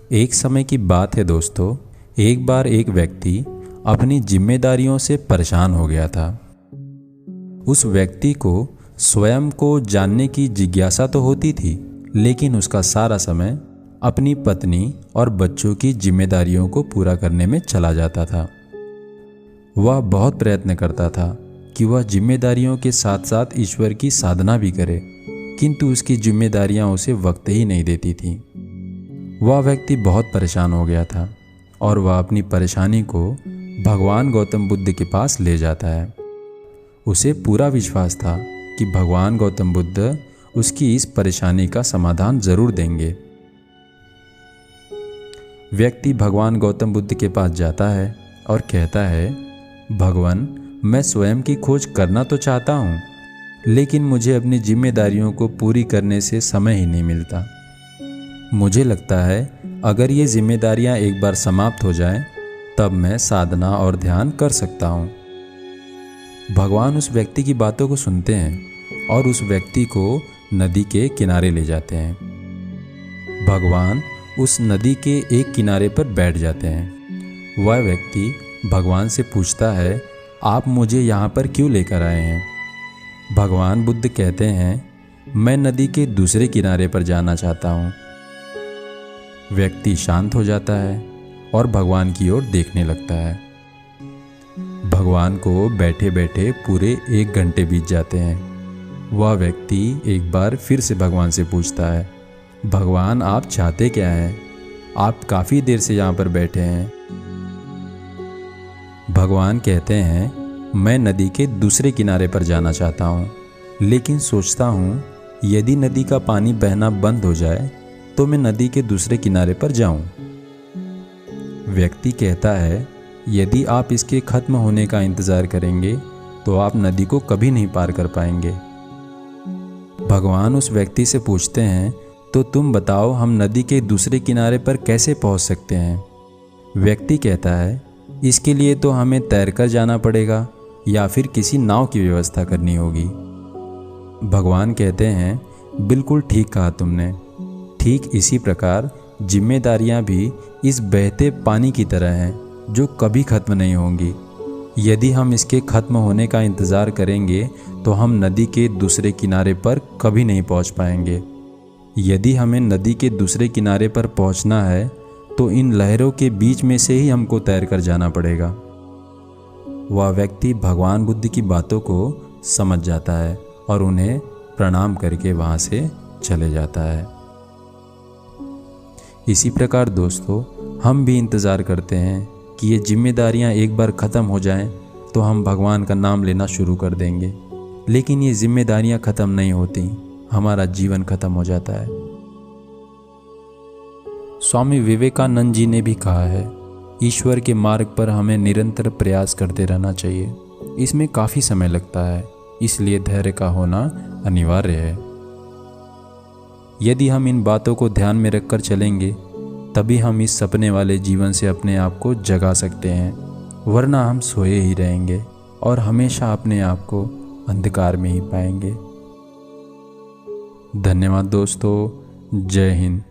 एक समय की बात है दोस्तों, एक बार एक व्यक्ति अपनी जिम्मेदारियों से परेशान हो गया था। उस व्यक्ति को स्वयं को जानने की जिज्ञासा तो होती थी, लेकिन उसका सारा समय अपनी पत्नी और बच्चों की जिम्मेदारियों को पूरा करने में चला जाता था। वह बहुत प्रयत्न करता था कि वह जिम्मेदारियों के साथ साथ ईश्वर की साधना भी करे, किंतु उसकी जिम्मेदारियां उसे वक्त ही नहीं देती थीं। वह व्यक्ति बहुत परेशान हो गया था और वह अपनी परेशानी को भगवान गौतम बुद्ध के पास ले जाता है। उसे पूरा विश्वास था कि भगवान गौतम बुद्ध उसकी इस परेशानी का समाधान जरूर देंगे। व्यक्ति भगवान गौतम बुद्ध के पास जाता है और कहता है, भगवान, मैं स्वयं की खोज करना तो चाहता हूँ, लेकिन मुझे अपनी जिम्मेदारियों को पूरी करने से समय ही नहीं मिलता। मुझे लगता है अगर ये जिम्मेदारियां एक बार समाप्त हो जाएं, तब मैं साधना और ध्यान कर सकता हूँ। भगवान उस व्यक्ति की बातों को सुनते हैं और उस व्यक्ति को नदी के किनारे ले जाते हैं। भगवान उस नदी के एक किनारे पर बैठ जाते हैं। वह व्यक्ति भगवान से पूछता है, आप मुझे यहाँ पर क्यों लेकर आए हैं? भगवान बुद्ध कहते हैं, मैं नदी के दूसरे किनारे पर जाना चाहता हूँ। व्यक्ति शांत हो जाता है और भगवान की ओर देखने लगता है। भगवान को बैठे बैठे पूरे 1 घंटे बीत जाते हैं। वह व्यक्ति एक बार फिर से भगवान से पूछता है, भगवान, आप चाहते क्या हैं? आप काफ़ी देर से यहाँ पर बैठे हैं। भगवान कहते हैं, मैं नदी के दूसरे किनारे पर जाना चाहता हूँ, लेकिन सोचता हूँ यदि नदी का पानी बहना बंद हो जाए तो मैं नदी के दूसरे किनारे पर जाऊं। व्यक्ति कहता है, यदि आप इसके खत्म होने का इंतज़ार करेंगे तो आप नदी को कभी नहीं पार कर पाएंगे। भगवान उस व्यक्ति से पूछते हैं, तो तुम बताओ, हम नदी के दूसरे किनारे पर कैसे पहुंच सकते हैं? व्यक्ति कहता है, इसके लिए तो हमें तैरकर जाना पड़ेगा या फिर किसी नाव की व्यवस्था करनी होगी। भगवान कहते हैं, बिल्कुल ठीक कहा तुमने। ठीक इसी प्रकार जिम्मेदारियां भी इस बहते पानी की तरह हैं जो कभी खत्म नहीं होंगी। यदि हम इसके खत्म होने का इंतज़ार करेंगे तो हम नदी के दूसरे किनारे पर कभी नहीं पहुंच पाएंगे। यदि हमें नदी के दूसरे किनारे पर पहुंचना है तो इन लहरों के बीच में से ही हमको तैरकर जाना पड़ेगा। वह व्यक्ति भगवान बुद्ध की बातों को समझ जाता है और उन्हें प्रणाम करके वहाँ से चले जाता है। इसी प्रकार दोस्तों, हम भी इंतज़ार करते हैं कि ये जिम्मेदारियां एक बार ख़त्म हो जाएं तो हम भगवान का नाम लेना शुरू कर देंगे, लेकिन ये जिम्मेदारियां ख़त्म नहीं होती, हमारा जीवन ख़त्म हो जाता है। स्वामी विवेकानंद जी ने भी कहा है, ईश्वर के मार्ग पर हमें निरंतर प्रयास करते रहना चाहिए। इसमें काफ़ी समय लगता है, इसलिए धैर्य का होना अनिवार्य है। यदि हम इन बातों को ध्यान में रखकर चलेंगे, तभी हम इस सपने वाले जीवन से अपने आप को जगा सकते हैं, वरना हम सोए ही रहेंगे और हमेशा अपने आप को अंधकार में ही पाएंगे। धन्यवाद दोस्तों। जय हिंद।